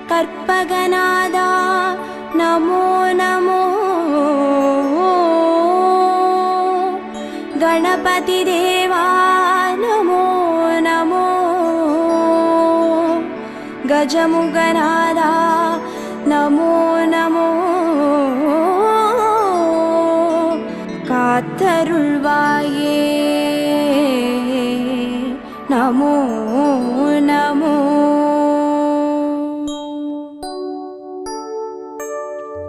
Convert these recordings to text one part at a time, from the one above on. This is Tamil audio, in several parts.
கற்பகநாதா நமோ நமோ. गणपति देवा नमो नमो. गजमुगनादा नमो नमो. कात्तरुள்வாயே नमो नमो.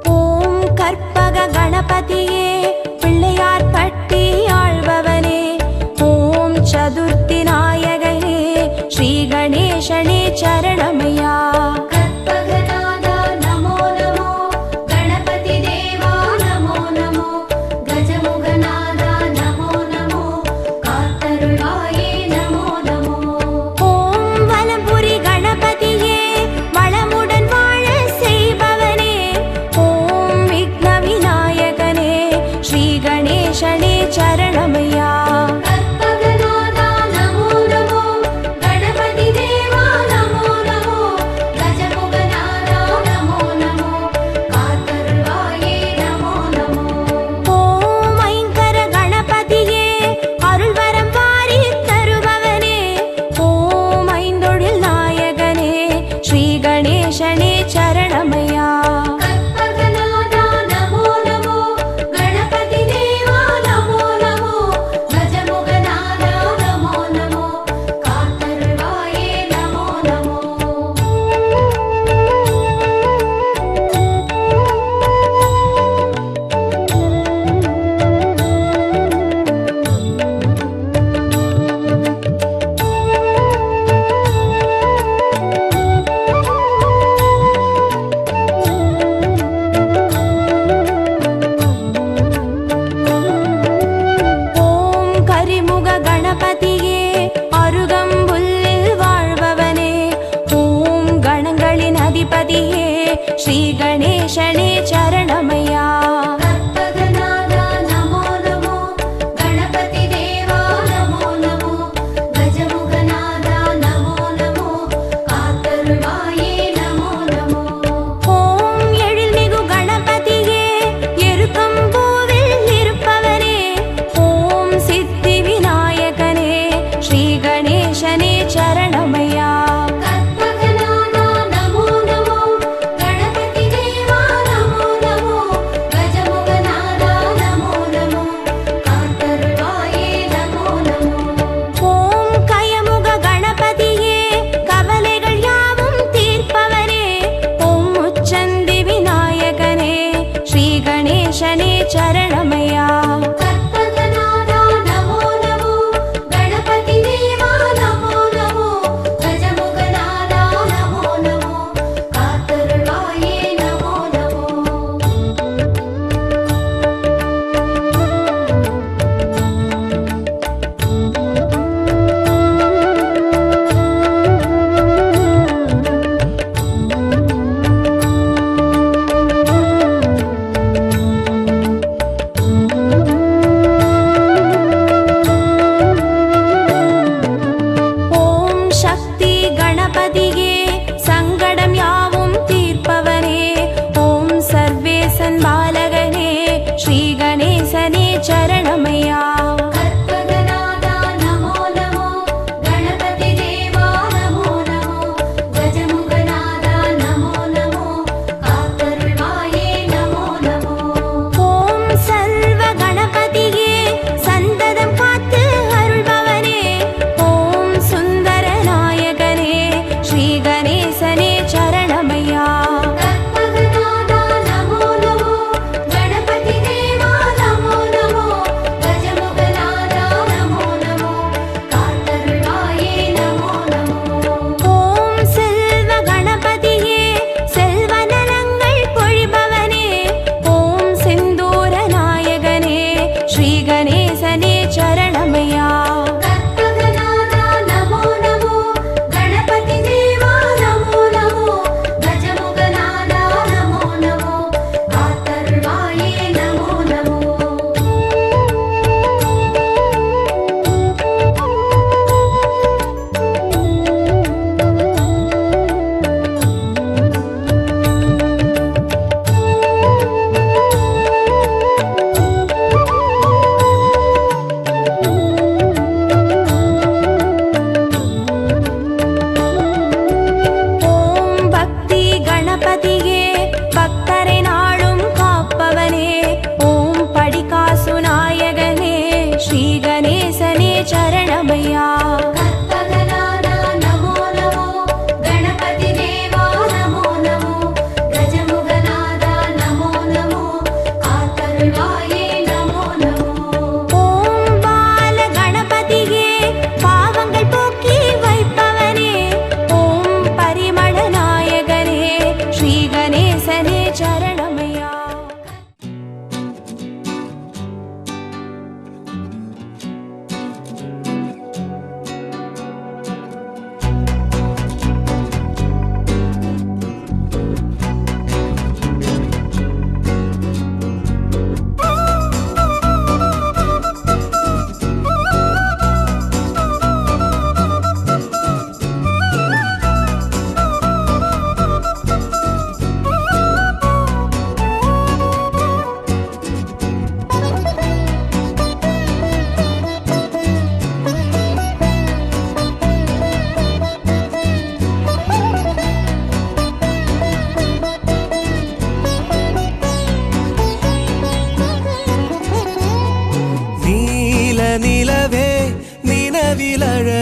ஓம் கற்பக கணபதியே பிள்ளையார் பட்டி ஆழ்பவனே. ஓம் சதுர்த்தி நாயகனே ஸ்ரீ கணேசனே சரணமையா. கற்பகநாதா நமோ நமோ. கணபதி தேவா நமோ நமோ. கஜமுகநாதா நமோ நமோ. காத்தருள்வாயே நமோ நமோ. ஓம் வலம்புரி கணபதியே வளமுடன் வாழ செய்பவனே. ஓம் விக்ன விநாயகனே ஸ்ரீ கணேசனே சரணமையா. கற்பகநாதா நமோ நமோ. கணபதி தேவா நமோ நமோ. கஜமுகநாதா நமோ நமோ. காத்தருள்வாயே நமோ நமோ. ஓம் ஐங்கர கணபதியே அருள்வரம் வாரி தருபவனே. ஓம் ஐந்தொழில் நாயகனே ஸ்ரீ கணேசனே சரணமையா. கற்பகநாதா நமோ நமோ. கணபதி தேவா நமோ நமோ. கஜமுகநாதா நமோ நமோ. காத்தருள்வாயே நமோ நமோ. ஓம் கரிமுக கணபதியே அருகம்புல்லில் வாழ்பவனே. ஓம் கணங்களின் அதிபதியே ஸ்ரீ கணேசனே சரணமையா. கற்பகநாதா நமோ நமோ. கணபதி தேவா நமோ நமோ. கஜமுகநாதா நமோ நமோ. காத்தருள்வாயே நமோ நமோ. ஓம் எழில்மிகு கணபதியே எருக்கம்பூவில் இருப்பவனே. ஓம் சித்தி விநாயகனே ஸ்ரீ கணேசனே சரணமையா. கற்பகநாதா நமோ நமோ. கணபதி தேவா நமோ நமோ.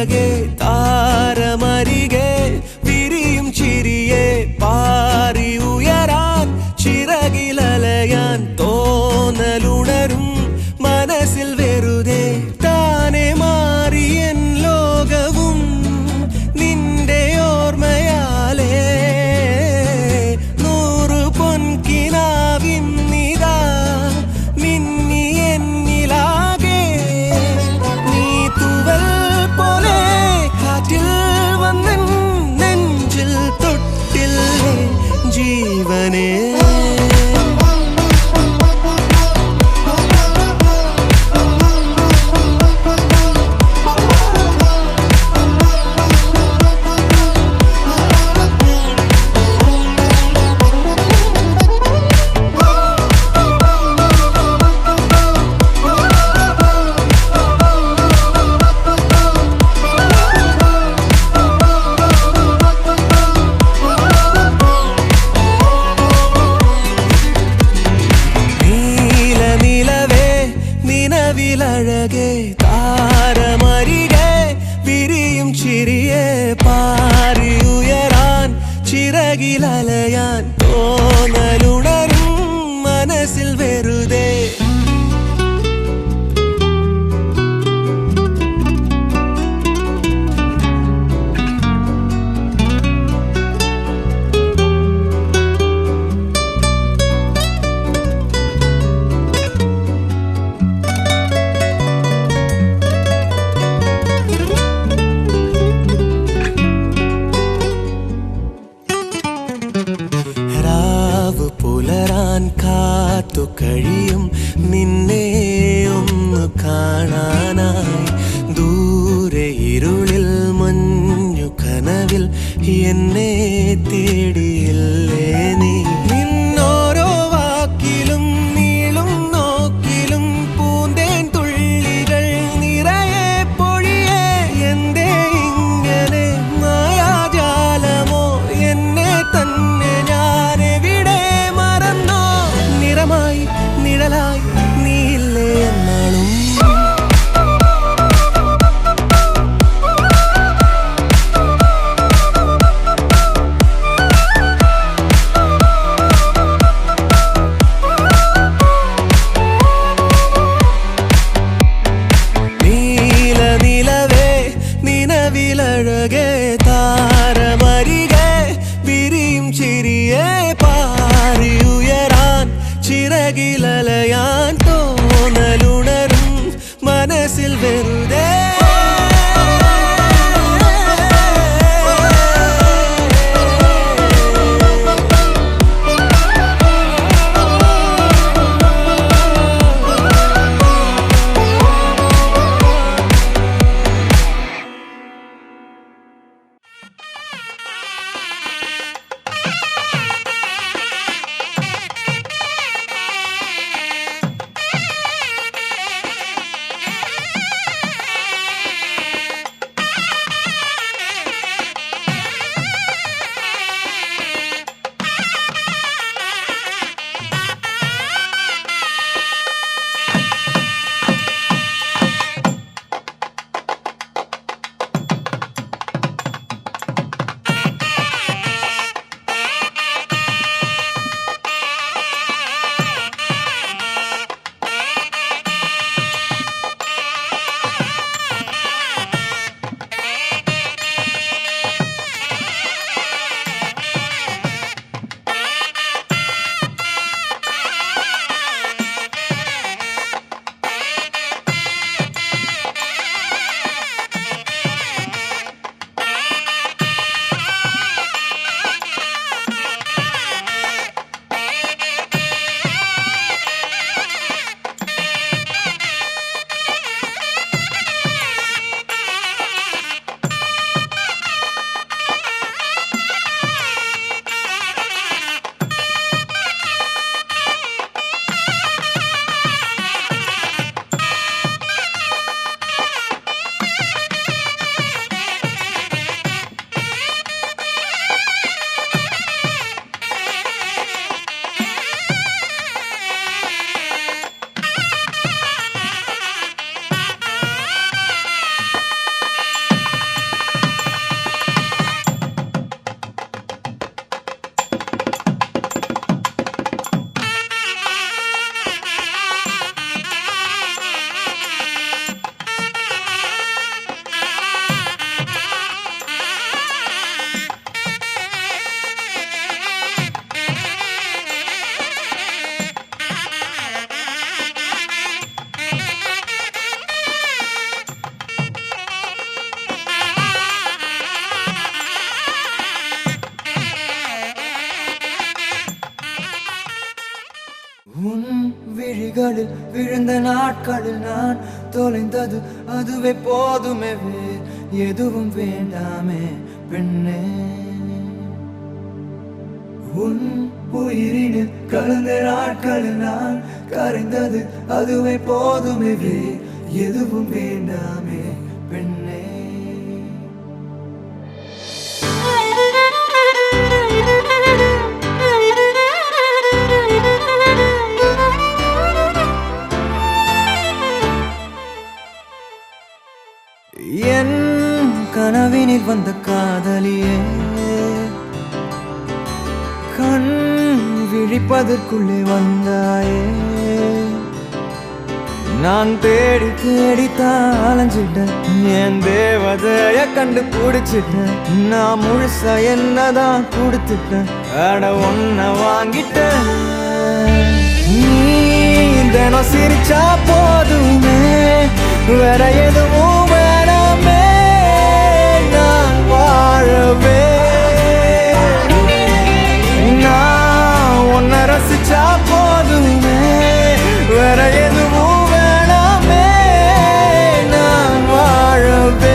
നിലവിലഴകെ താരമരികെ വിരിയും ചിരിയെ പാറി ഉയരാൻ ചിറകിലലയാൻ തോന്നലുണരും മനസ്സിൽ വെറുതെ താനെ മാറിയൻ ലോകവും നിന്റെ ഓർമ്മയാലേ നൂറു പൊൻകിനാവിന്നിതാ മിന്നി എന്നിലാകെ നീ തൂവൽ പോലെ കാറ്റിൽ വന്നൻ നെഞ്ചിൽ തൊട്ടില്ലേ ജീവനേ നിലവിലഴകെ താരമരികെ വിരിയും ചിരിയെ പാറി ഉയരാൻ ചിറകിലലയാൻ തോന്നലുണരും മനസ്സിൽ വെറുതെ പുലരാൻ കാത്തു കഴിയും നിന്നെ ഒന്ന് കാണാനായി ദൂരെ ഇരുളിൽ മഞ്ഞു കനവിൽ എന്നെ തേടിയില്ലേ നീ നിന്നോരോ വാക്കിലും നീളും നോക്കിലും പൂന്തേൻ തുള്ളികൾ നിറയെ പൊഴിയേ എന്തേ ഇങ്ങനെ മായാജാലമോ എന്നെ തന്നെ നിഴലായി നീയില്ലേ എന്നാളും നിലവേ നിലവിലഴകെ താരമരികെ വിരിയും ചിരിയെ പാറി ഉയരാൻ ചിറകിലലയാൻ തോന്നലുണരും മനസ്സിൽ വെറുതെ விழிகளில் விழுந்த நாட்களில் நான் தொலைந்தது அதுவே போதுமே, வேறு எதுவும் வேண்டாமே பெண்ணே. உன் உயிரினில் கலந்த நாட்களில் நான் கரைந்தது அதுவே போதுமே, வேறு எதுவும் வேண்டாமே பெண்ணே. என் கனவினில் வந்த காதலியே, கண் விழிப்பதற்குள்ளே வந்தாயே. நான் தேடி தேடித்தான் அலைஞ்சிட்டேன், என் தேவதைய கண்டுபிடிச்சிட்டேன். நான் முழுசா என்னதான் கொடுத்துட்டேன், அட ஒன்ன வாங்கிட்டேன். நீ தினம் சிரிச்சா போதுமே, வேற எதுவும் வேணாமே, நான் வாழவே. நான் உன்னை ரசிச்சா போதுமே, வேற எதுவும் வேணாமே, நான் வாழவே.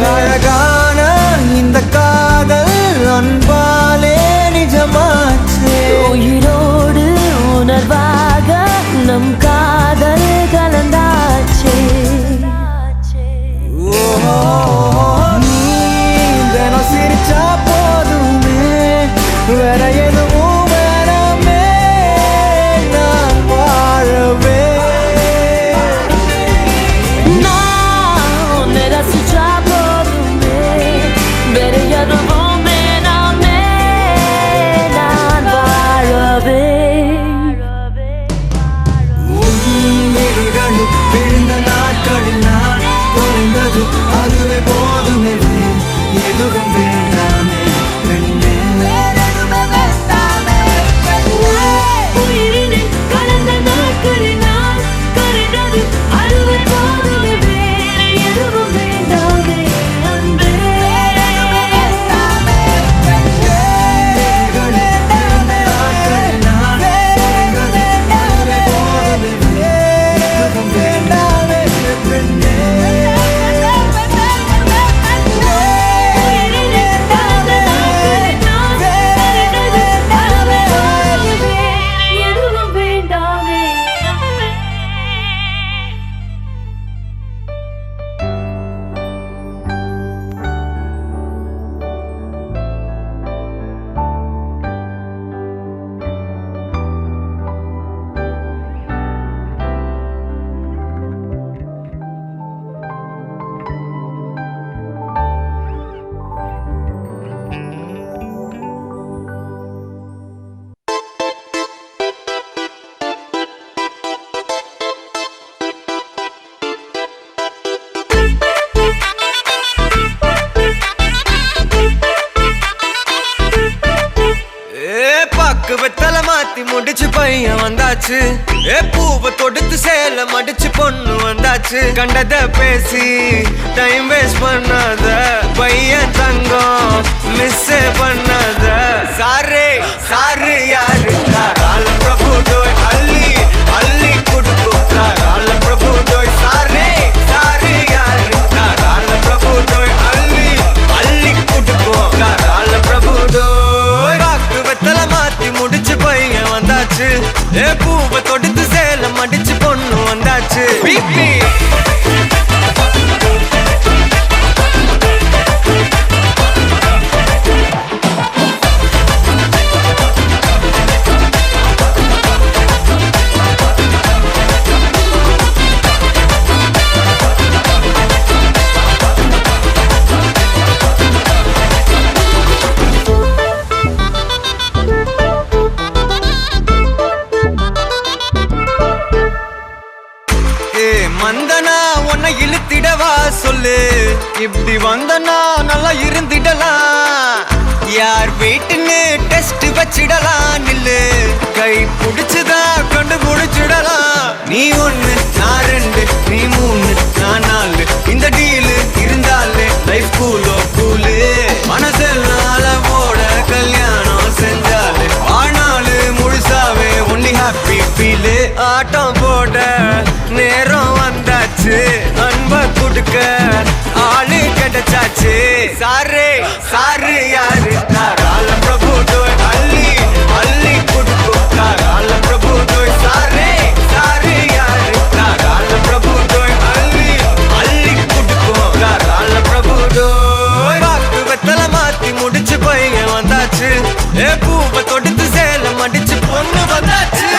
அழகான இந்த காதல் அன்பாலே நிஜமாச்சு, உயிரோடு உணர்வாக நம் காதல் கலந்தாச்சு. நீ தினம் சிரிச்சா போதுமே, வேற எதுவும் வேணாமே, நான் வாழவே. விழுந்த நாட்களில் நான் தொலைந்தது அதுவே போதுமே, எதுவும் வேண்டாமே பெண்ணே. உயிரினில் கலந்த நாட்களில் நான் கரைந்தது அதுவே போதுமே, வேறு எதுவும் வேண்டாமே அன்பே. வெத்தலை மாத்தி முடிச்சு பையன் வந்தாச்சு, பூவை தொடுத்து சேல மடிச்சு பொண்ணு வந்தாச்சு. கண்டத பேசி டைம் வேஸ்ட் பண்ணாத, பையன் தங்கம் மிஸ் பண்ணாத. சாரு சாரு யாரு கால பிரபு டோய் அள்ளி அள்ளி குடுக்கும், கால பிரபு டோய் சாரு சாரு யாரு கால பிரபு டோய் அள்ளி அள்ளி குடுக்கும், கால பிரபு டோய். வெத்தலை மாத்தி முடிச்சு பையன் வந்தாச்சு, பூவை தொடுத்து சேல மடிச்சு பொண்ணு வந்தாச்சு. வந்தனா உன்னை இழுத்திடவா சொல்லு, இப்படி வந்தனா நல்லா இருந்திடலாம். யார் வெயிட்னு டெஸ்ட் வச்சிடலாம், நில்லு கை புடிச்சுதா கண்டு முடிச்சிடலாம். நீ ஒண்ணு நான் ரெண்டு, நீ மூணு நான் நாலு, இந்த டீலு இருந்தாலே லைஃப் கூலோ கூலு. மனசெல்லாம் அளவோட கல்யாணம் செஞ்சாலே ஆனாலு முழுசாவே ஒன்லி ஹாப்பி ஃபீலு. ஆட்டம் போட நேரம் வந்தாச்சு, அன்பை கொடுக்க ஆளு கிடைச்சாச்சு. சாரு சாரு யாரு தாராள பிரபு தோய் அள்ளி அள்ளி கொடுக்கும் தாராள பிரபு தோய். சாரு சாரு யாரு தாராள பிரபு தோய் அள்ளி அள்ளி கொடுக்கும் தாராள பிரபு தோய். பாக்கு வெத்தலை மாத்தி முடிச்சு பையன் வந்தாச்சு, ஏ பூவை தொடுத்து சேலம் அடிச்சு பொண்ணு வந்தாச்சு.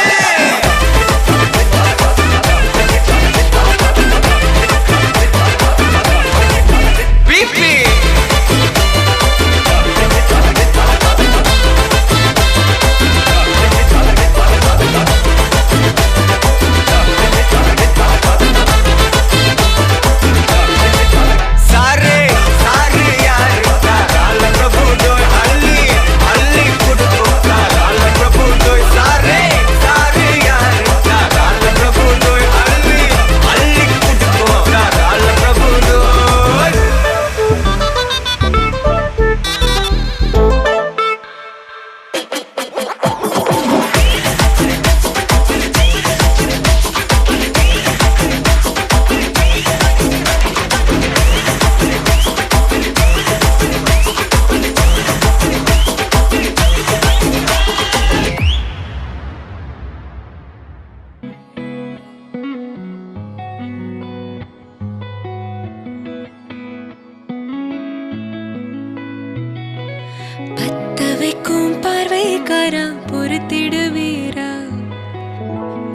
பத்தவைக்கும் பார்வைக்காரா பொறுத்திடுவீரா,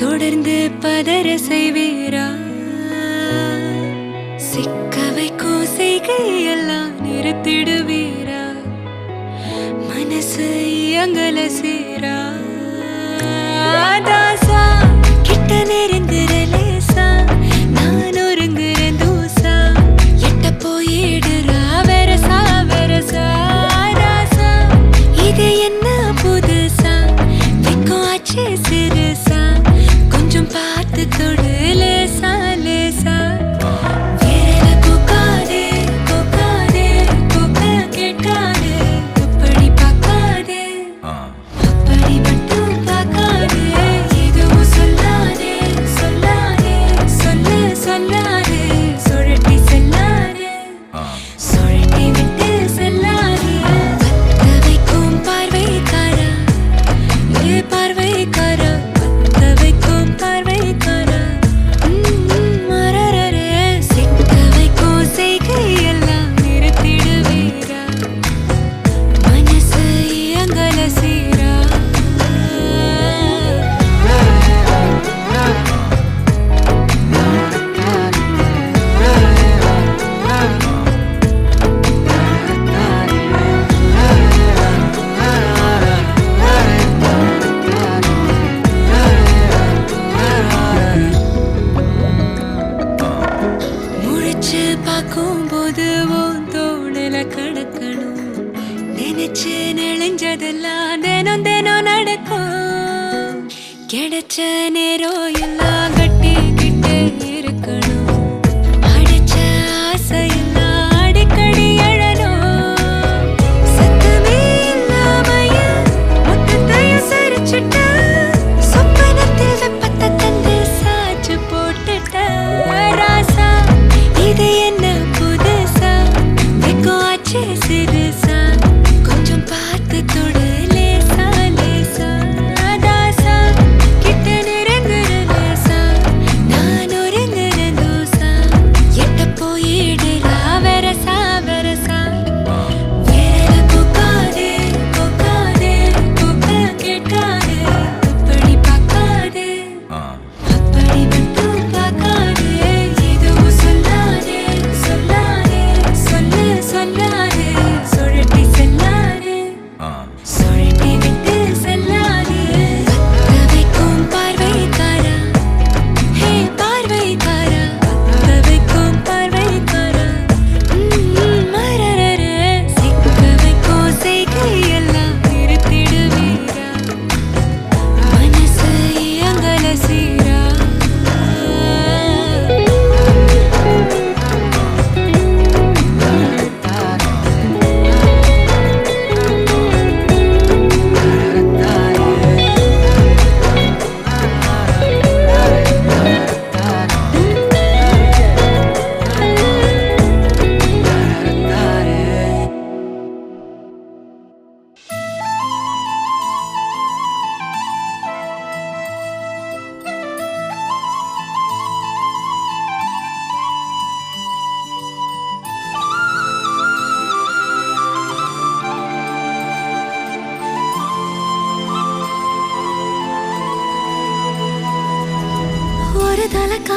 தொடர்ந்து பதற செய்வீரா. சிக்க வைக்கும் செய்கையெல்லாம் நிறுத்திடுவீரா, மனசு இயங்கல சீரா. தாசா கிட்ட நெருங்குற லேசா, நான் ஒருங்குற தூசா, எட்ட போயிடுறா வெரசா வெரசா. இது என்ன புதுசா, வெக்கம் ஆச்சு சிறுசா, கொஞ்சம் பார்த்து தொடு லேசா லேசா. விரல கோக்காதே கோக்காதே கோக்க கேட்காதே, அப்படி பார்க்காதே அப்படி மட்டும் பார்க்காதே. எதுவும் சொல்லாதே சொல்லாதே சொல்ல சொல்லாதே, சுழட்டி செல்லாதே சுழட்டி விட்டு செல்லாதே. பத்தவைக்கும் பார்வைக்காரா, ஏ பார்வைக்காரா, பத்தவைக்கும் பார்வைக்காரா. மரரரே சிக்க வைக்கும் செய்கையெல்லாம் நிறுத்திடுவீரா, மனசு இயங்கல சீரா. முழிச்சு பார்க்கும்போது உன் தோணல கடக்கணும், நினைச்சு நெளிஞ்சதெல்லாம் தினம் தினம் நடக்கும். கிடைச்ச நேரம் எல்லாம் கட்டிக்கிட்டு இருக்கணும், அடிச்ச ஆசையெல்லாம் அடிக்கடி எழணும். சத்தமே இல்லாமைய மொத்தத்தையும் சரிச்சுட்ட, சொப்பனத்தில் வெப்பத்தை தந்து சாச்சு போட்டுட்ட. ராசா இது என்ன புதுசா, வெக்கம் ஆச்சு சிறுசா, கொஞ்சம் பார்த்து தொடு லேசா லேசா. தாசா கிட்ட நெருங்குற லேசா.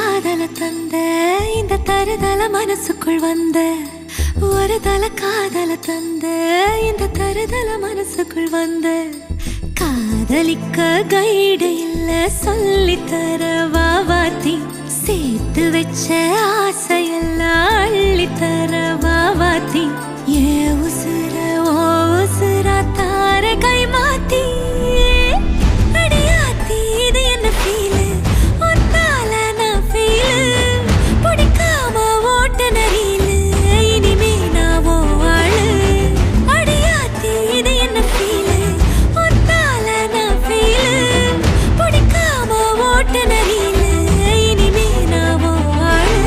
காதல தந்த இந்த தருதல மனசுக்குள் வந்த ஒரு தல காதல தந்த இந்த தருதல மனசுக்குள் வந்த காதலிக்க கைடு இல்ல சொல்லித்தர வாவாத்தி சேர்த்து வச்ச ஆசையெல்லாம் அள்ளித்தர வாவாத்தி ஏ உசுர ஓ உசுரா தார கை மாத்தி அடியாத்தி இது என்ன ஃபீலு ஒன்னால நான் ஃபீலு பிடிக்காம ஓட்ட நரீலு இனிமே நான் ஓ ஆளு அடியாத்தி இது என்ன ஃபீலு ஒன்னால நான் ஃபீலு பிடிக்காம ஓட்ட நரீலு இனிமே நான் ஓ ஆளு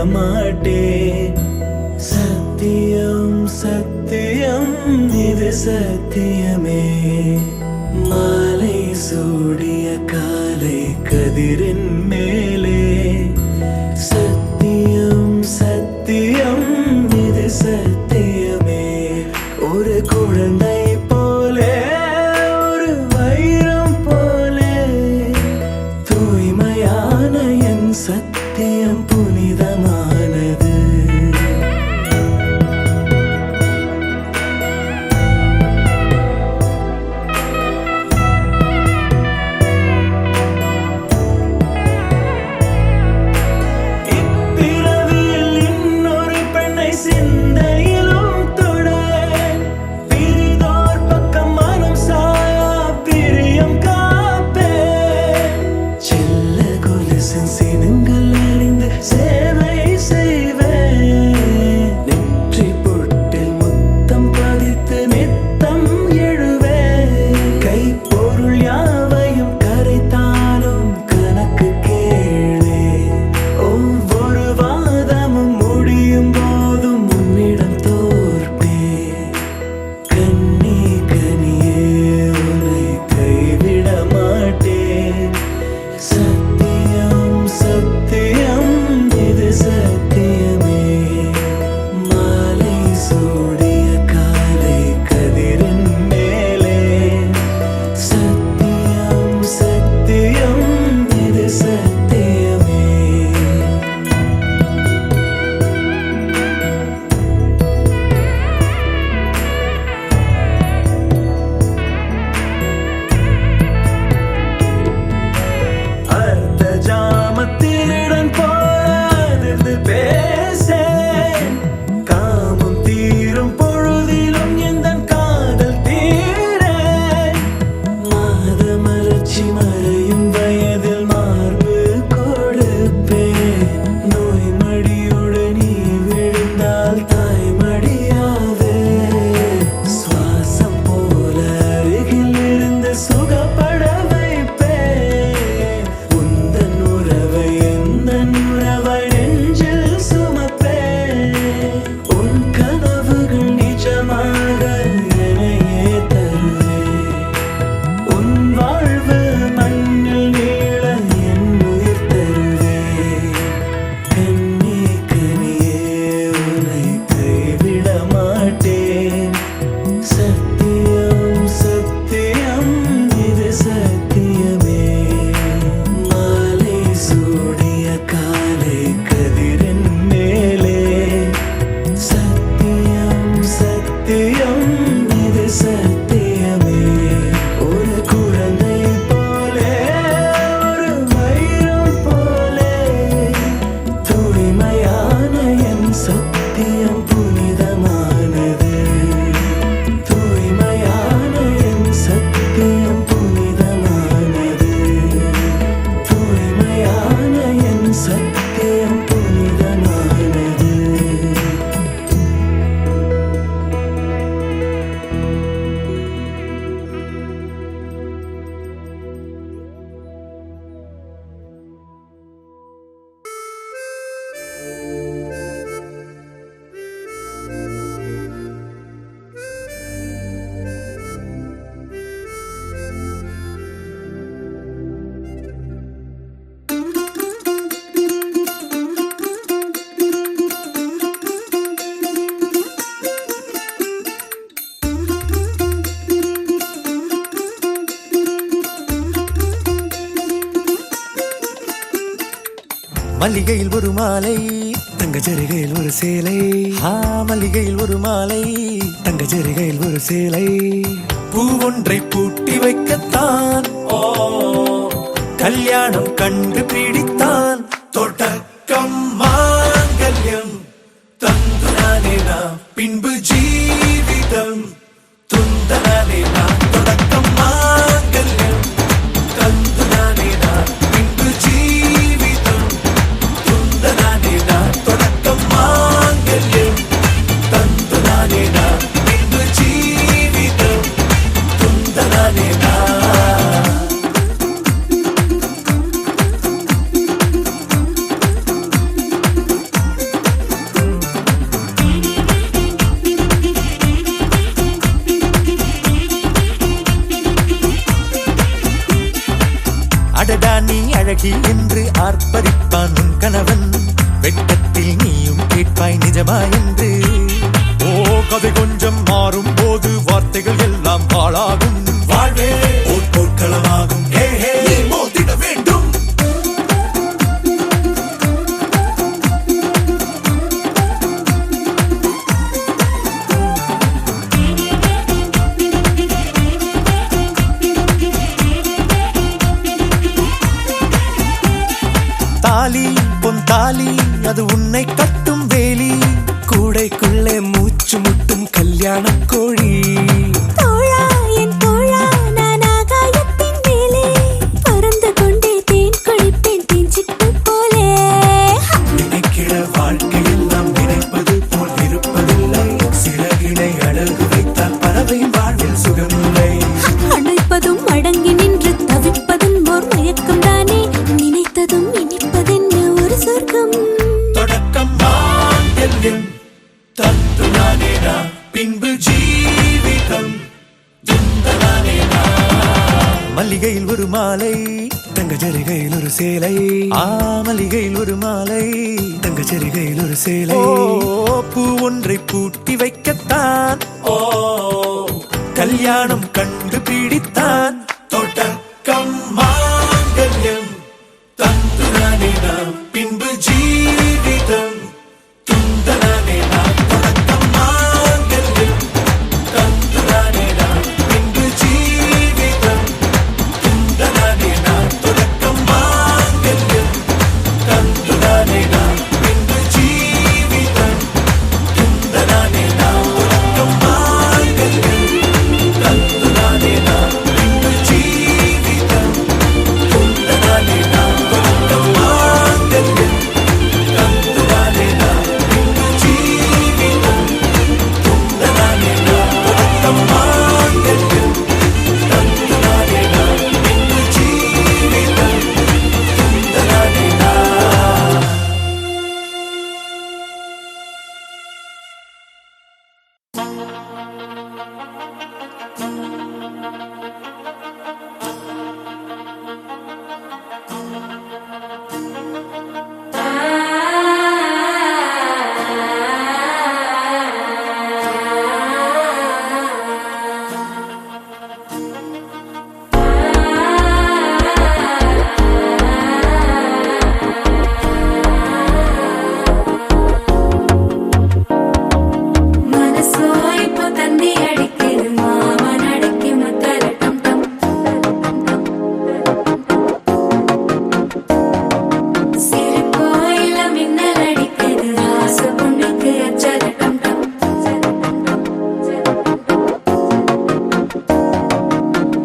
மாட்டேன். சத்தியம் சத்தியம் இது சத்தியமே. மாலை சூடிய காலை கதிரின் மேலே சத்தியம் சத்தியம் இது சத்தியமே ஒரு குழந்தை போலே ஒரு வைரம் போலே தூய்மையான என் சத்தியம் புனிதமானது மல்லிகையில் ஒரு மாலை தங்க ஜரிகையில் ஒரு சேலை மல்லிகையில் ஒரு மாலை தங்க ஜரிகையில் ஒரு சேலை பூ ஒன்றை பூட்டி வைக்கத்தான் கல்யாணம் கண்டு பிடித்தான் தொடக்கம் மாங்கல்யம் தந்துனானே நாம் பின்பு ஜீவிதம் துந்தனானே நாம் தொடக்கம் மாங்கல்யம் தந்துனானே நாம் பின்பு ஜீவிதம் துந்தனானே நாம் தொடக்கம் மாங்கல்யம் தந்துனானே நாம் பின்பு ஜீவிதம் துந்தனானே நாம் நீ அழகி என்று ஆர்ப்பரிப்பான் உன் கணவன். வெட்டத்தில் நீயும் கேட்பாய் நிஜமா என்று. ஓ கதை கொஞ்சம் மாறும் போது வார்த்தைகள் எல்லாம் பாழாகும். வாழ்வே ஓர் போர்க்களமாகும். நீ மோதிட வேண்டும். தாலி பொன் தாலி அது உன்னை கட்டும் வேலி. கூடைக்குள்ளே மூச்சு முட்டும் கல்யாண கோழி. தோழா என் தோழா நான் ஆகாயத்தின் மேலே பறந்து கொண்டே தேன் குடிப்பேன் தேஞ்சிட்டு போலே. நினைக்கிற வாழ்க்கையில் நாம் நினைப்பது போல் இருப்பதில்லை. சிறகினை அழகு வைத்தால் பறவை வாழ்வில் சுகமில்லை. அணைப்பதும் அடங்கி நின்று தவிப்பதும் ஓர் மயக்கம் தானே. நினைத்ததும் இனிப்பதென்ன ஒரு சொர்க்கம். தொடக்கம் மாங்கல்யம் தத்துனானேனா பின்பு ஜீவிதம் துந்தனானேனா. மல்லிகையில் ஒரு மாலை தங்க ஜரிகையில் ஒரு சேலை. மல்லிகையில் ஒரு மாலை தங்க ஜரிகையில் ஒரு சேலை. பூ ஒன்றை பூட்டி வைக்கத்தான் கல்யாணம் கண்டு பிடித்தான். தொடக்கம் மாங்கல்யம் தத்துனானேனா பின்பு ஜீவிதம் துந்தனானேனா. தொடக்கம் மாங்கல்யம் தத்துனானேனா பின்பு ஜீவிதம் துந்தனானேனா. தொடக்கம் மாங்கல்யம் தத்துனானேனா பின்பு ஜீவிதம் துந்தனானேனா. தொடக்கம் மாங்கல்யம் தத்துனானேனா பின்பு ஜீவிதம் துந்தனானேனா. தொடக்கம் மாங்கல்யம் தத்துனானேனா பின்பு ஜீவிதம் துந்தனானேனா. தொடக்கம் மாங்கல்யம் தத்துனானேனா பின்பு ஜீவிதம் துந்தனானேனா. மனசோ இப்போ தந்தி அடிக்குது மாமன் அடிக்கு மத்தல டம் டம். சிரிப்போ இல்ல மின்னல் அடிக்குது ஆசை பொண்ணுக்கு அச்சல டம் டம்.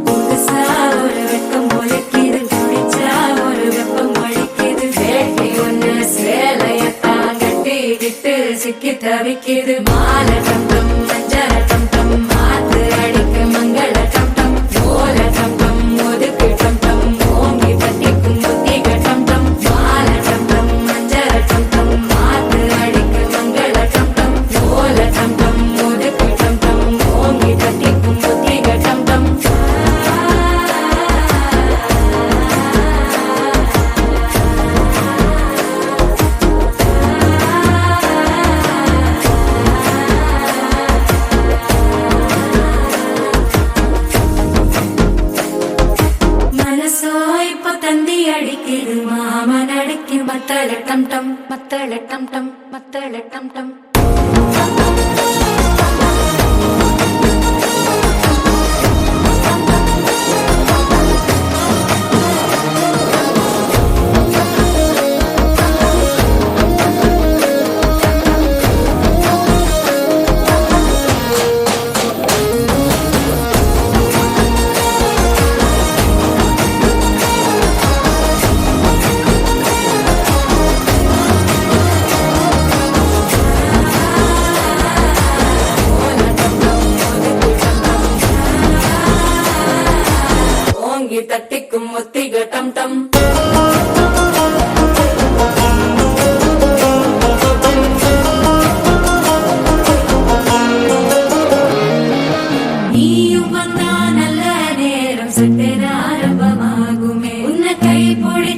புதுசா ஒரு வெக்கம் முளைக்குது குடிச்சா ஒரு வெப்பம் அடிக்குது. வேட்டி ஒண்ணு சேலையத்தான் கட்டிக்கிட்டு சிக்கி தவிக்குது. மாலை டம் டம் மஞ்சள டம் டம் மாத்து அடிக்கு மங்கள டம் டம். ஓல டம் டம் ஒதுக்கு டம் டம் ஓங்கி பட்டிக்கும் முத்திக டம் டம். மாலை டம் டம் மஞ்சள டம் டம் மாத்து அடிக்கு மங்கள டம் டம். ஓல டம் டம் ஒதுக்கு டம் டம் ஓங்கி பட்டிக்கும் முத்திக டம் டம். மனசோ இப்போ தந்தி அடிக்குது மாமன் அடிக்கு மத்தள டம் டம் மத்தள டம் டம் மத்தள டம் டம். தட்டிக்கும் முத்திக டம் டம். நீயும் வந்தா நல்ல நேரம் சட்டென ஆரம்பமாகுமே. உன்னை கை பொழி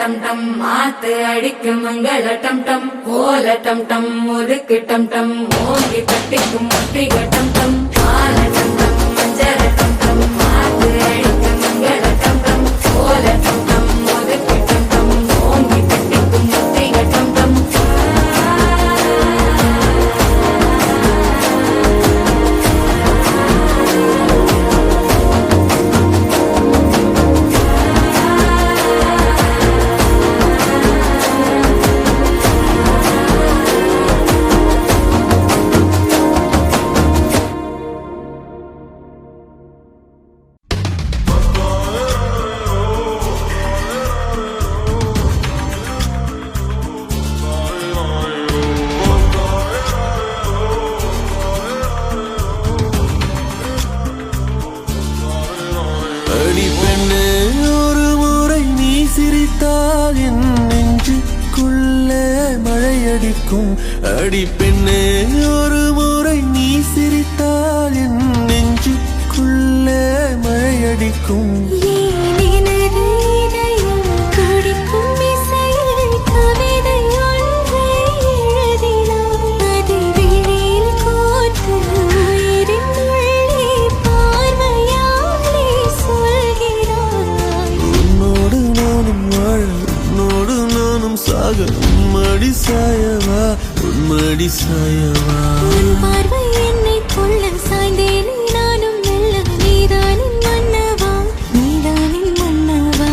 டம் டம் மாத்து அடிக்கும் மங்கள டம் டம் ஓல டம் டம் ஒதுக்கு டம் டம் ஓங்கி கட்டிக்கும் முட்டிக டம் டம் மால டம் டம் மஞ்சள டம் டம் மாத்து அடிக்கும் மங்கள டம் டம் ஓல டம் டம் ஒதுக்கு டம் டம் ஓங்கி கட்டிக்கும் முட்டிக டம் டம் அடி பெண்ணே ஒரு முறை நீ சிரித்தால் என் நெஞ்சுக்குள்ளே மழையடிக்கும் அடி பெண்ணே ஒரு முறை நீ சிரித்தால் என் நெஞ்சுக்குள்ளே மழையடிக்கும் உன்னோடு நானும் வாழ உன்னோடு நானும் சாக உன்மடி சாயவா உன்மடி சாயவா பார்வை என்னை கொள்ள சாய்ந்தேனே நானும் மெல்ல நீதானின் மன்னவா நீதானின் மன்னவா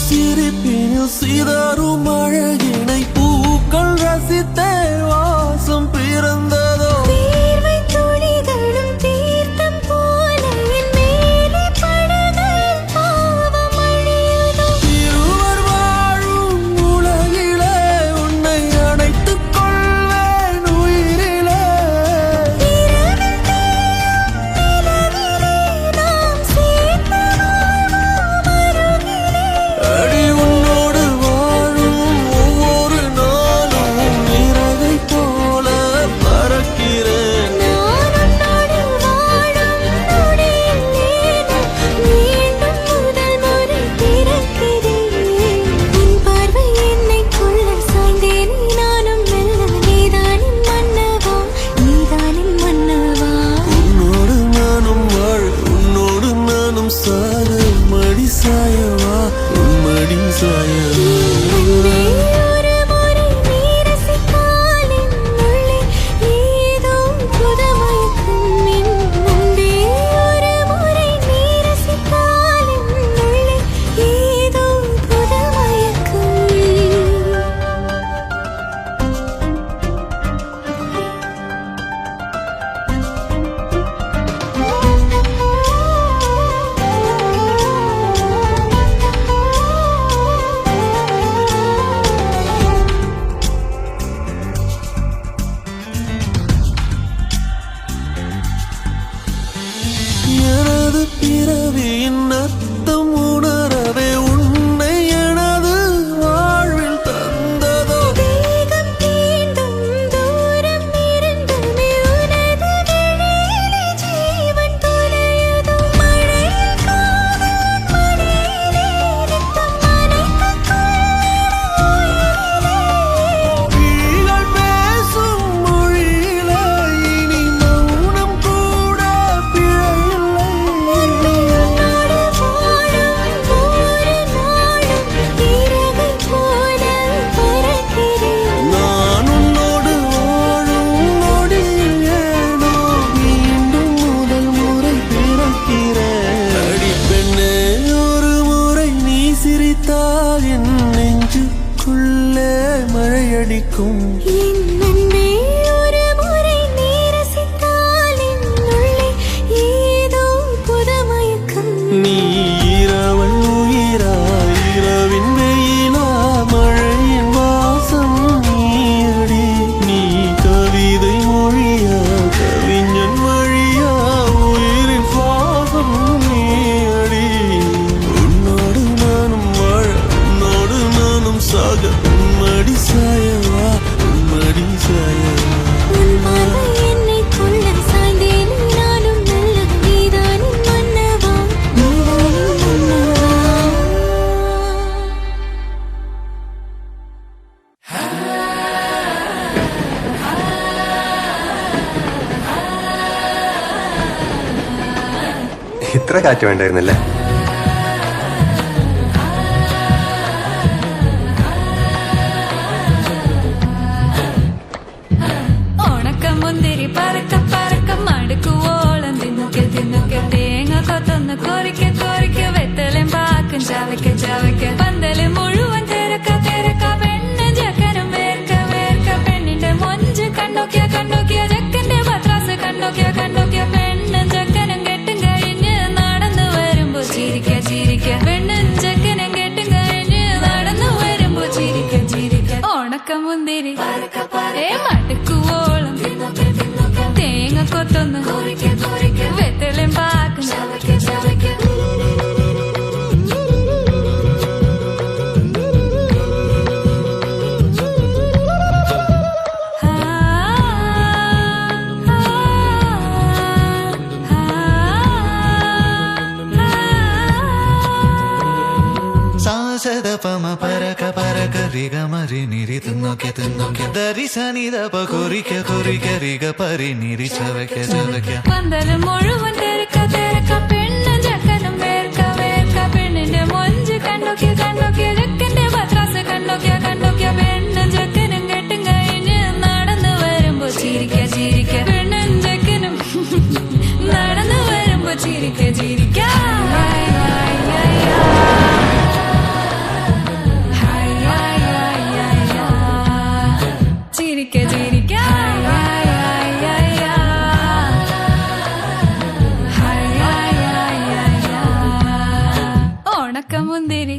சிரிப்பினில் சிதறும் அழகினை பூக்கள் ரசித்தே வாசம் பிறந்ததோ தீர்வை துளிகளும் தீர்த்தம் போல என் மேலே படுகையில் பாவம் அழியுதோ இருவர் வாழும் உலகிலே உன்னை அணைத்துக் கொள்வேன் உயிரிலே இரவில் தேயும் நிலவிலே நாம் சேர்ந்து வாழ்வோம் அருகிலே அடி உன்னோடு வாழும் ஒவ்வொரு நாளும் இறகை போல பறக்கிறேன் நான் உன்னோடு வாழும் நொடியில் மீண்டும் முதல் முறை பிறக்கிறேன் உன் பார்வை என்னை கொள்ள சாய்ந்தேனே நானும் மெல்ல நீதானின் மன்னவா நீதானின் மன்னவா உன்னோடு நானும் வாழ உன்னோடு நானும் சாக மடி சாயவா உன்மடி சாயவா அன்பே ஒரு முறை நீ ரசித்தால் என் உள்ளே ஏதோ புதுமயக்கம் என் அன்பே ஒரு முறை நீ ரசித்தால் என் உள்ளே ஏதோ புதுமயக்கம் எனது பிறவியின் அர்த்தம் உணரவே உன்னை எனது வாழ்வில் தந்ததோ தேகம் தீண்டும் தூரம் இரண்டுமே உனது விழியிலே ஜீவன் தொலையுதோ மழையில் காதல் மடியிலே நித்தம் நனைத்துக் கிளிகள் பேசும் மொழியிலே இனி மௌனம் கூட பிழையில்லை உன்னோடு வாழும் ஒவ்வொரு நாளும் இறகை போல பறக்கிறேன் நான் உன்னோடு வாழும் நொடியில் ஏனோ மீண்டும் முதல் முறை பிறக்கிறேன் அடி பெண்ணே ஒரு முறை நீ சிரித்தால் என் நெஞ்சுக்குள்ளே மழையடிக்கும் என் அன்பே ஒரு முறை நீ ரசித்தால் என் உள்ளே ஏதோ மெதுவாக உம்மடி சாயவா உம்மடி சாயவா உன் பார்வை என்னை கொள்ள சாய்ந்தேன் நானும் நல்ல நீதானின் மன்னவா நீதானின் மன்னவா ഇത്ര കാറ്റ് വേണ്ടായിരുന്നല്ലേ? ഉണക്കമുന്തിരി പറക്ക പറക്ക മടുക്കുവോളം തിന്നുക്കെ തിന്നുക്കെ തേങ്ങ കൊത്തൊന്ന് കൊറിക്ക കൊറിക്ക വെത്തലും പാക്കും ചവയ്ക്ക ചവയ്ക്ക പന്തല് മുഴുവൻ തിരക്ക തിരക്ക പെണ്ണ് ജക്കനും വേർക്ക വേർക്ക പെണ്ണിന്റെ മൊഞ്ച് കണ്ടോക്കിയ കണ്ടോക്കിയ ജക്കന്റെ പത്രാസ് കണ്ടോക്കിയ കണ്ടോക്കിയ പെണ്ണും ജക്കനും കെട്ടും കഴിഞ്ഞ് നടന്നു വരുമ്പോ ചിരിക്ക ചിരിക്ക പെണ്ണും ജക്കനും കെട്ടും കഴിഞ്ഞ് നടന്നു വരുമ്പോ ചിരിക്ക ചിരിക്ക ഉണക്കമുന്തിരി ഏ മടുക്കുവോളം തേങ്ങ കൊത്തൊന്ന് വെത്തലും പാക്കും ചവയ്ക്ക ചവയ്ക്ക സാസദ പമ പരക പരക റിഗ മരി നിരി തിന്നൊക്കെ തിന്നൊക്കെ ദരി സനി ദപ കൊറിക്ക കൊറിക്ക റിഗ പരി നിരി ചവയ്ക്ക ചവയ്ക്ക പന്തല് മുഴുവൻ തിരക്ക തിരക്ക പെണ്ണും ജക്കനും വേർക്ക വേർക്ക പെണ്ണിന്റെ മൊഞ്ച് കണ്ടോക്കിയ കണ്ടോക്കിയ ജക്കന്റെ പത്രാസ് കണ്ടോക്കിയ കണ്ടോക്കിയ പെണ്ണും ജക്കനും കെട്ടും കഴിഞ്ഞ് നടന്നു വരുമ്പോ ചിരിക്ക ചിരിക്ക പെണ്ണും ജക്കനും നടന്നു വരുമ്പോ ചിരിക്ക ചിരിക്ക ഹായ് ഹായ് ഹായ് ഹായ് ഹായ് ഹായ് ഹായ് ചിരിക്ക ചിരിക്ക ഹായ് ഹായ് ഹായ് ഹായ് ഹായ് ഹായ് ഉണക്കമുന്തിരി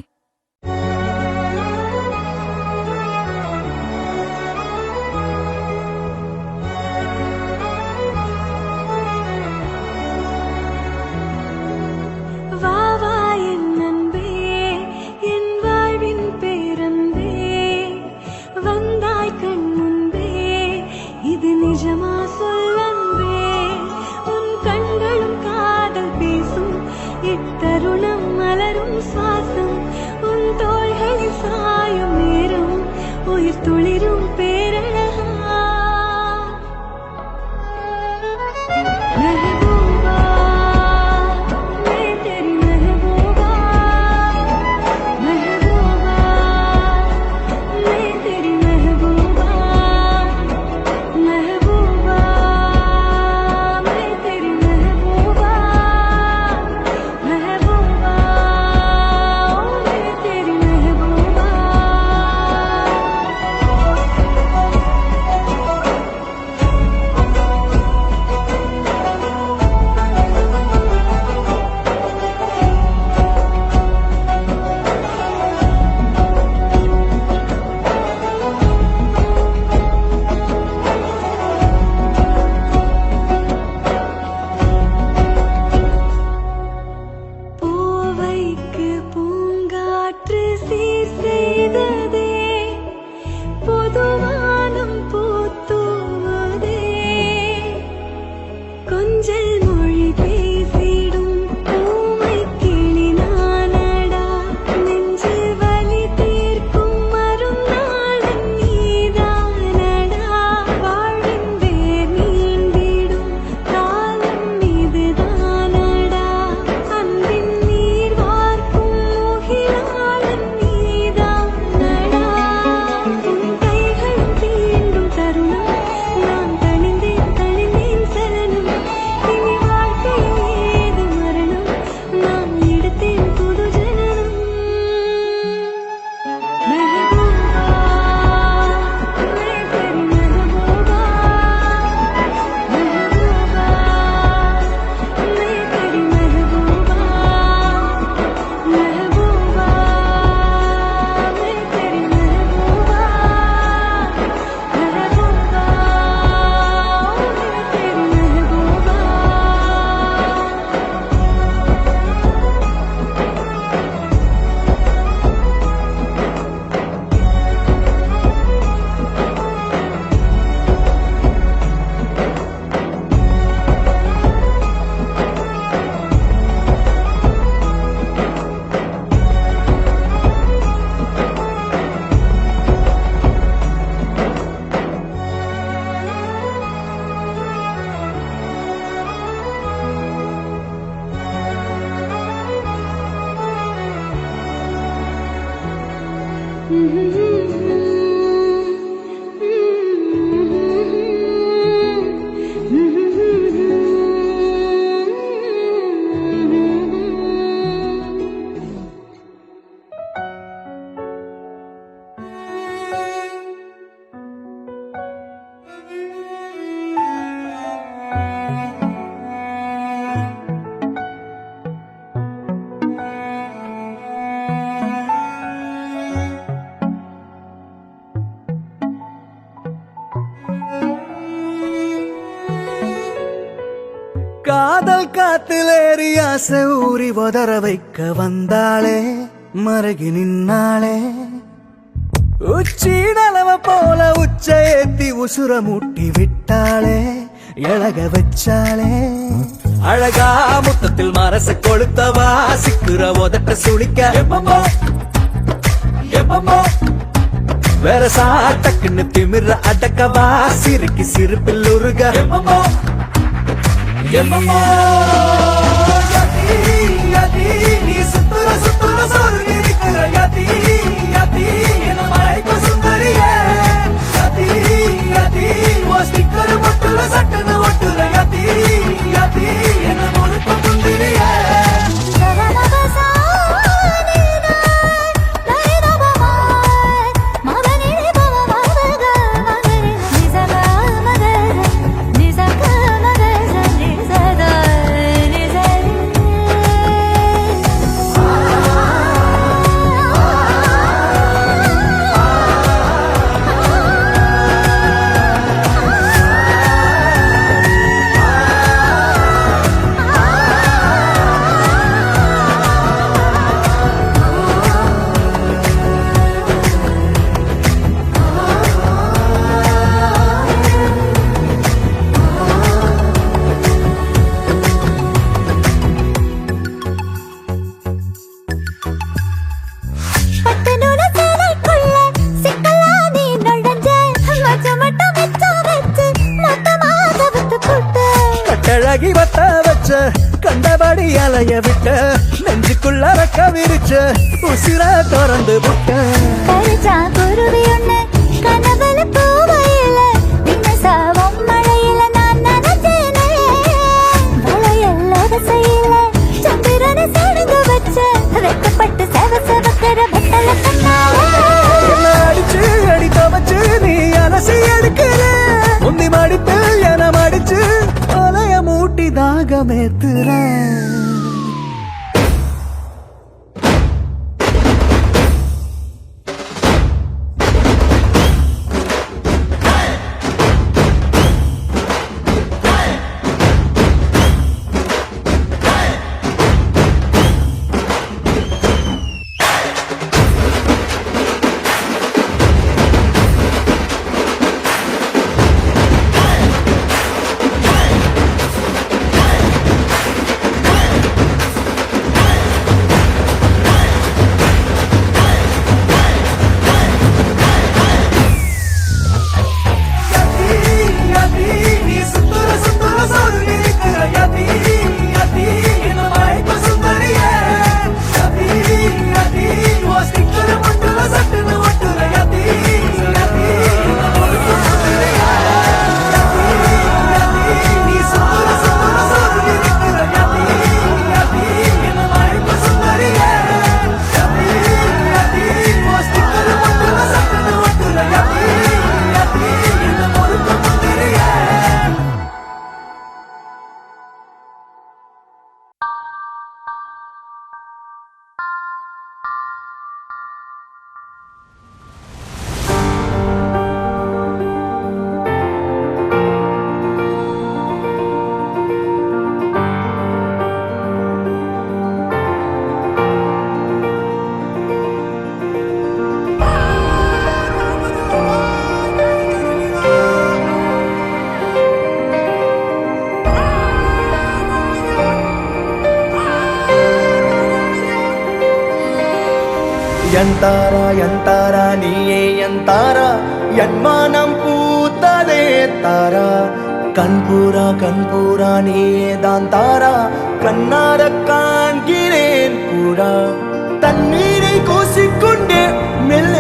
வா வா என் அன்பே என் வாழ்வின் பேரன்பே வந்தாய் கண் முன்பே இது நிஜமா சொல்லன்பே உன் கண்களும் காதல் பேசும் இத்தருணம் மலரும் சுவாசம் உன் தோள்களில் சாயும் நேரம் உயிர் துளிரும் பேரழகா महबूबा मैं तेरी महबूबा महबूबा मैं तेरी महबूबा महबूबा मैं तेरी महबूबा महबूबा मैं तेरी महबूबा பூவைக்கு பூங்காற்று சீர் செய்ததே பொதுவானம் பூத்தூதே கொஞ்சல் மொழி பேசிடும் பூமை கிளி நானடா நெஞ்சில் வலி தீர்க்கும் மருந்தாளன் நீதானடா வாழ்வின் வேர் நீண்டிடும் காலம் இதுதானடா அன்பின் நீர் வார்க்கும் முகிலாளன் நீதானடா காதல் காத்திலேறி ஆசை ஊறி உதற வைக்க வந்தாளே மருகி நின்னாளே உச்சி நலவ போல உச்ச ஏத்தி உசுர மூட்டி விட்டாளே எழக வச்சாளே அழகா முத்தத்தில் மரச கொளுத்தவா சிக்குற உதட்ட சுளிக்க எப்பமோ எப்பமோ வேற சாட்டக்குன்னு திமிர அடக்கவா சிரிக்கி சிரிப்பில் உருக எப்பமோ எப்பமோ யதி யதி நீ சுத்துற சுத்துற சொருகி நிக்கிற யதி யதி என்ன மழைக்கு சுந்தரியே யதி யதி ஓ ஸ்டிக்கர் மட்டுல சட்டன ஒட்டுற யதி யதி என்ன முழுக்க முந்திரியே அழகி வத்த வச்ச கண்டபடி அலைய விட்ட நெஞ்சுக்குள்ள ரக்க விரிச்ச உசிர திறந்து விட்ட குருவி ஒண்ணு கனவுல பூவையில தினசாவும் மழையில நான் நனைஞ்சேனே வளையல்லாத செய்யல சந்திரனை சடுகு வச்ச வெக்கப்பட்டு செவ செவக்கிற வெட்டல என்ன அடிச்சு அடி தவச்சு நீ அலசி எடுக்கிற முந்தி மடித்து என மடிச்சு அலைய மூட்டி தாகமேத்துற எந்தாரா நீயே எந்தாரா என் மானம் பூத்ததே தாரா கண்பூரா நீயே தான் தாரா கண்ணார காண்கிறேன் பூரா தண்ணீரை கூசிக்கொண்டே மெல்ல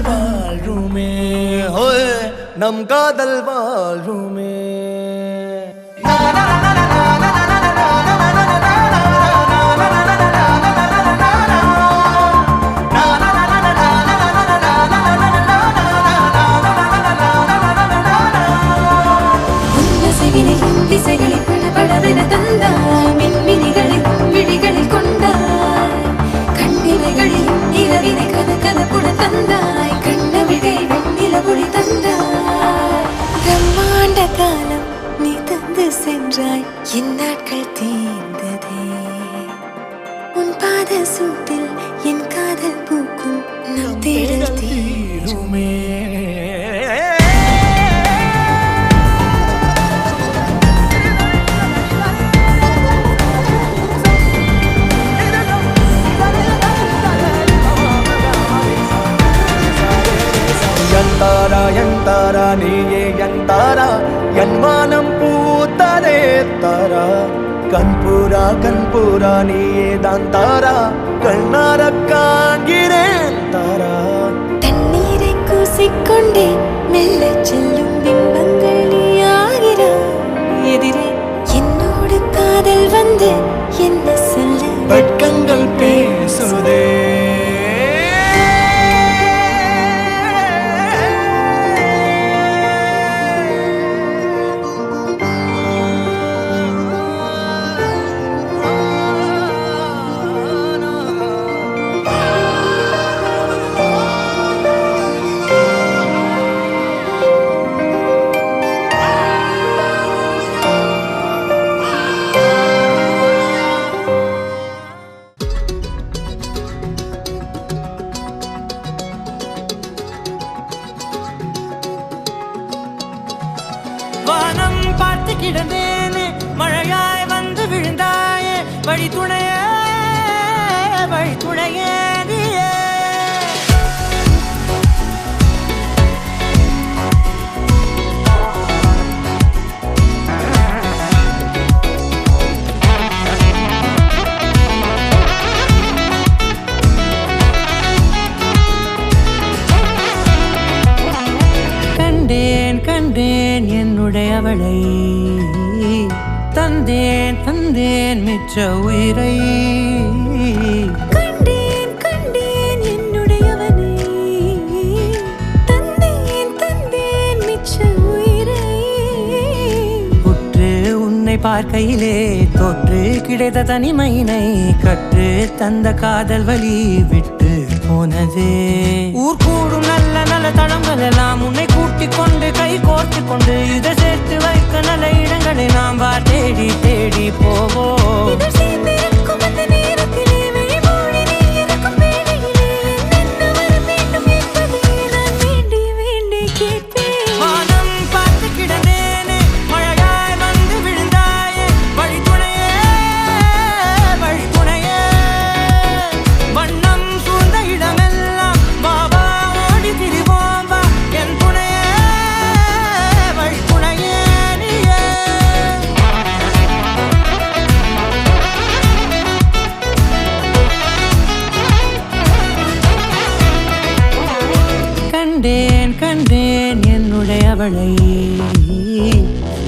வாழ்வுமே ஹோய் நம் காதல் வாழ்வுமே திசைகளை படபடவென தந்தாய் மின்மினிகளை விழிகளில் கொண்டாய் கண்ணிமைகளில் இரவினை கதகதப்புட தந்தாய் கண்ணவிழை வெண்ணில ஒளி தந்தாய் பிரம்மாண்ட காலம் நீ தந்து சென்றாய் என் நாட்கள் தீர்ந்ததே உன் பாத சூட்டில் என் காதல் பூக்கும் நம் தேடல் தீருமே எந்தாரா நீயே எந்தாரா என் வானம் பூத்ததே தாரா கண்பூரா நீயே தான் தாரா கண்ணார காண்கிறேன் தாரா தண்ணீரை கூசிக்கொண்டே மெல்ல செல்லும் பிம்பங்கள் நீயாகிறாய் எதிரே என்னோடு காதல் வந்து என்ன சொல்ல வெட்கங்கள் பேசுதே வானம் பார்த்து கிடந்தேனே மழையாய் வந்து விழுந்தாயே வழி துணையே நீயே கண்டேன் என்னுடையவளை தந்தேன் மிச்ச உயிரை கண்டேன் என்னுடையவனை தந்தேன் மிச்ச உயிரை உற்று உன்னை பார்க்கையிலே தோற்று கிடைத்த தனிமையினை கற்று தந்த காதல் வழி விட்டு போனதே ஊர் கூடும் நல்ல நல்ல தளங்கள் எல்லாம் உன்னை கூட்டிக் கொண்டு கை கோர்த்து கொண்டு இதை சேர்த்து வைக்க நல்ல இடங்களை நாம் வா தேடி போவோம் கண்டேன் என்னுடையவளை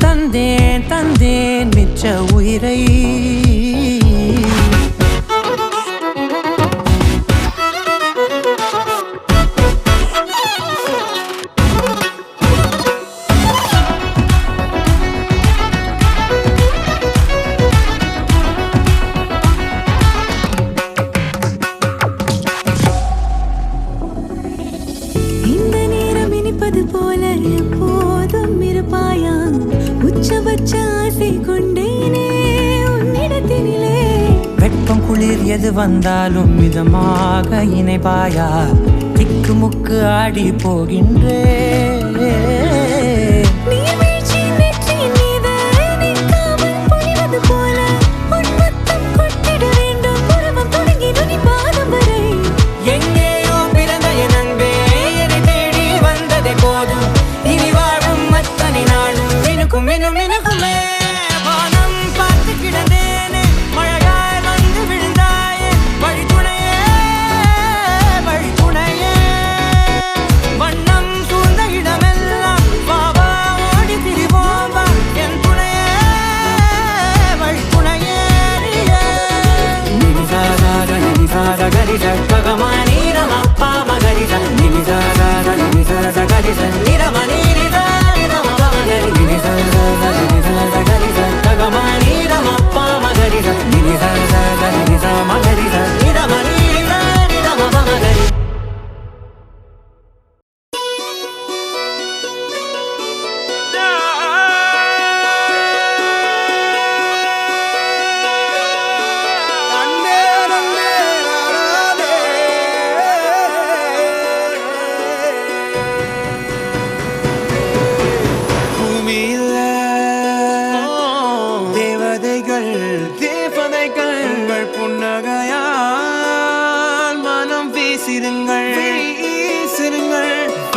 தந்தேன் மிச்ச உயிரை போல எப்போதும் இருப்பாயா உச்சபட்ச ஆசை கொண்டேனே உன்னிடத்தினிலே வெப்பம் குளிர் எது வந்தாலும் மிதமாக இணைப்பாயா திக்கு முக்கு ஆடி போகின்றே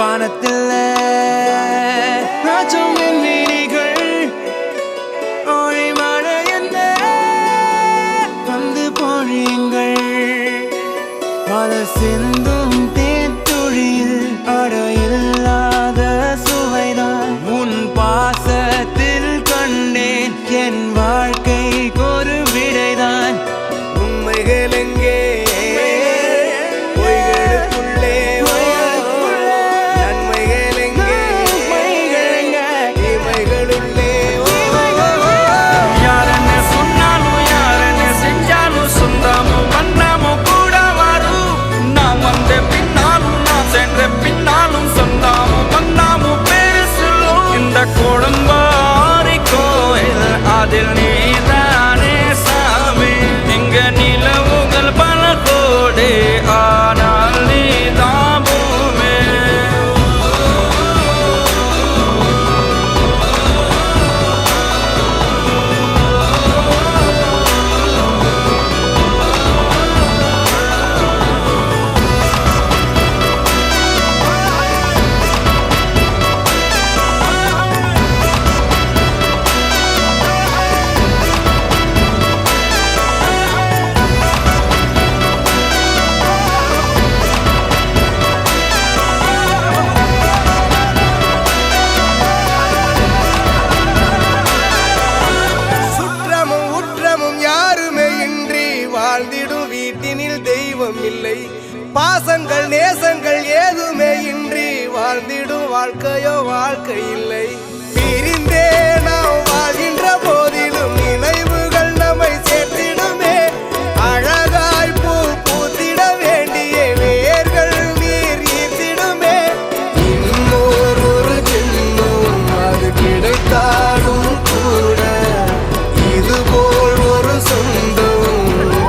வானத்தில் ராஜம் விழிகள் ஒளிமழை என்ன வந்து பொழியுங்கள் பல சிந்தும் தேத்துழியில் அடையில்லாத சுவைதான் உன் பாசத்தில் கண்டேன் என் வாழ்க்கைக்கு ஒரு விடைதான் உண்மைகள் எங்கே பொய்களுக்குள்ளே நன்மைகள் எங்கே இமைகளுள்ளே யாரன்னு சொன்னாலும் யாரன்னு செஞ்சாலும் சொந்தமும் வண்ணமும் கூட வரும் நான் வந்த பின்னாலும் நான் சென்ற பின்னாலும் சொந்தமும் வண்ணமும் பேரு சொல்லும் இந்த குடும்பாரி கோயில் அதில் நீதானே சாமி இங்க நிலவுகள் பல கோடி ஆனால் நீதான் பூமி சுற்றமும் உற்றமும் யாருமே இன்றி வாழ்ந்திடும் வீட்டினில் தெய்வம் இல்லை பாசங்கள் நேசங்கள் ஏதுமே இன்றி வாழ்ந்திடும் வாழ்க்கையோ வாழ்க்கை இல்லை பிரிந்தே நாம் வாழ்கின்ற போதிலும் நினைவுகள் நம்மை சேர்த்திடுமே அழகாய் பூ பூத்திட வேண்டிய வேர்கள் நீர் ஈர்த்திடுமே இன்னொரு ஜென்மம் அது கிடைத்தாலும் கூட இதுபோல் ஒரு சொந்தம்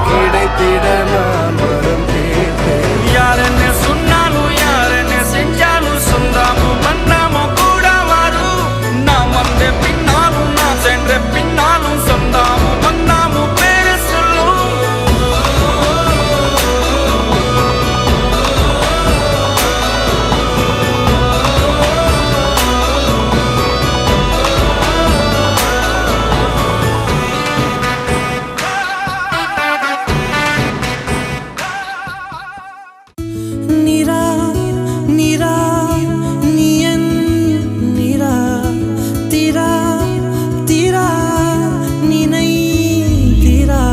கிடைத்திட நான் வரம் கேட்டேன் யாரன்னு சொன்னாலும் யாரன்னு செஞ்சாலும் சொந்தமும் வண்ணமும் கூட வரும் நான் வந்த பின்னாலும் நான் சென்ற பின்னாலும் சொந்தமும் வண்ணமும் பேரு சொல்லும் நிரா நிரா நியன் நிரா திரா திரா நினை திரா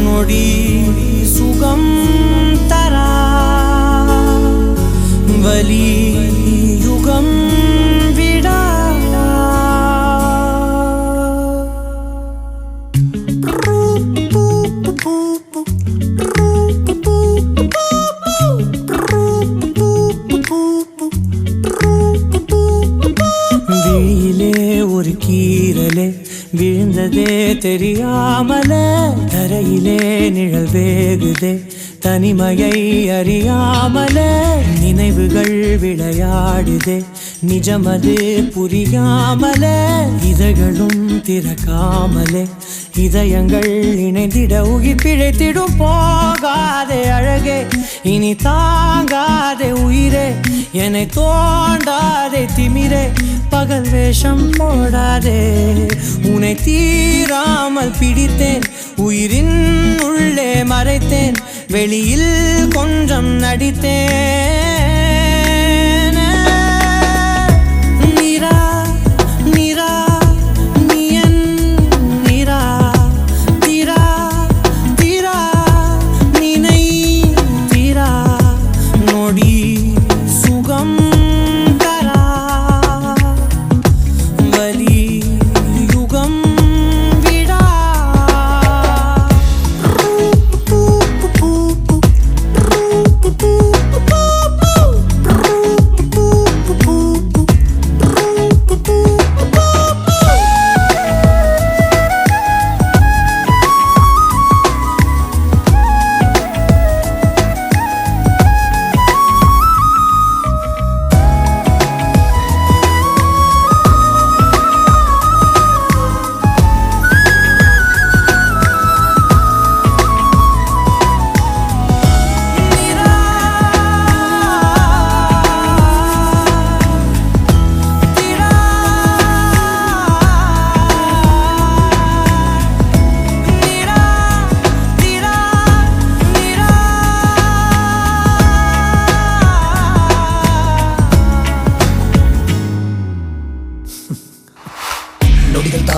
நொடி சுகம் தரா வலி யுகம் விடா விழியிலே ஒரு கீரலே விழுந்ததே தெரியாமல தரையிலே நிழல் வேகுதே தனிமையை அறியாமல நினைவுகள் விளையாடுதே நிஜமது புரியாமல இதழ்களும் திறக்காமலே இதயங்கள் இணைந்திட உயிர் பிழைத்திடும் போகாதே அழகே இனி தாங்காதே உயிரே என்னை தோண்டாதே திமிரே பகல் வேஷம் போடாதே உன்னை தீராமல் பிடித்தேன் உயிரின் உள்ளே மறைத்தேன் வெளியில் கொஞ்சம் நடித்தேன் நிரா நிரா நியன் நிரா திரா திரா நினை திரா நொடி சுகம் தரா வலி யுகம் விடா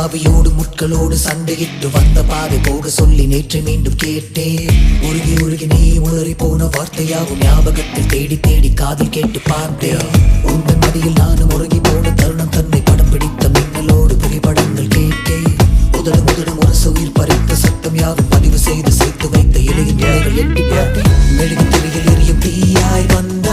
ஆவியோடு முட்களோடு சண்டையிட்டு வந்த பாதை போக சொல்லி நேற்று மீண்டும் கேட்டேன். உருகி உருகி நீ உளறி போன வார்த்தையாகும் ஞாபகத்தில் தேடி தேடி காதில் கேட்டு பார்த்தேன். உங்கள் மடியில் நானும் உருகி போன தருணம் தன்னை படம் பிடித்த மின்னலோடு புகைப்படங்கள் கேட்டேன். முதடு முதடு முரசு உயிர் பறித்த சத்தம் யாவும் பதிவு செய்து சேர்த்து வைத்த இலையின் எட்டி பார்த்தேன். மெழுகு திரையில் எரியும் தீயாய் வந்த